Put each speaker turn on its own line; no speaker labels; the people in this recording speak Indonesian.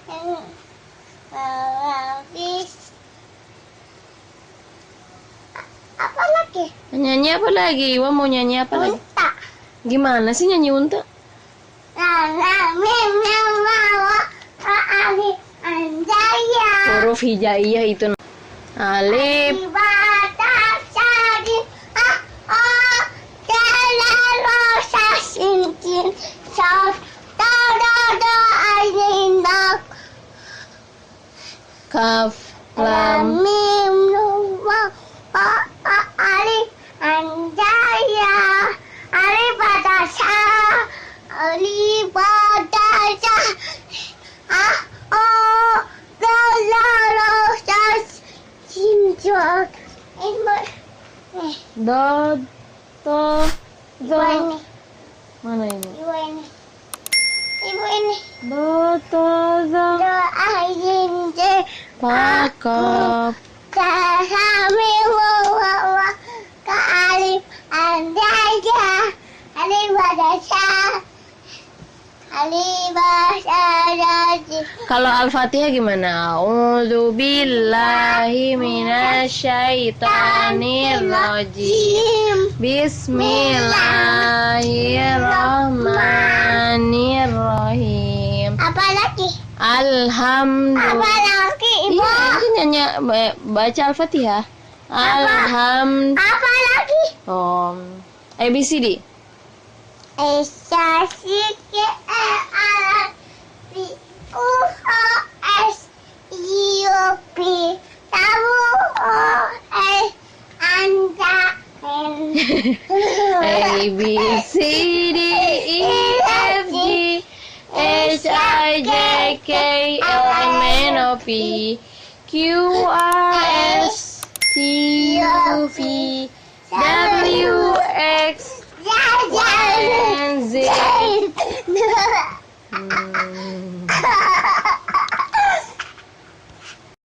Apa lagi?
Nyanyi apa lagi? Iwa mau nyanyi apa lagi?
Unta.
Gimana sih nyanyi unta? Huruf hijaiyah itu. Alif. Kaf. Lam.
Mim. Alif. Anjaya. Alif Pedesaan. Alif Pedesaan.
Do. To. Do.
Ini.
Mana ini?
Ibu ini.
Do. To. Do.
Angin.
Pakop.
Kami bawa ke Alif Andaya. Alif Pedesaan. Alif Pedesaan.
Kalau Al-Fatihah gimana? A'udzubillahi minasyaitonirrajim. Bismillahirrahmanirrahim.
Apa lagi?
Alhamdulillah.
Apa lagi, Ibu?
Iya, ini nyanyi baca Al-Fatihah.
Apa lagi?
ABCD. A B C D E F G H I J K L M N O P Q R S T U V W X Y and Z.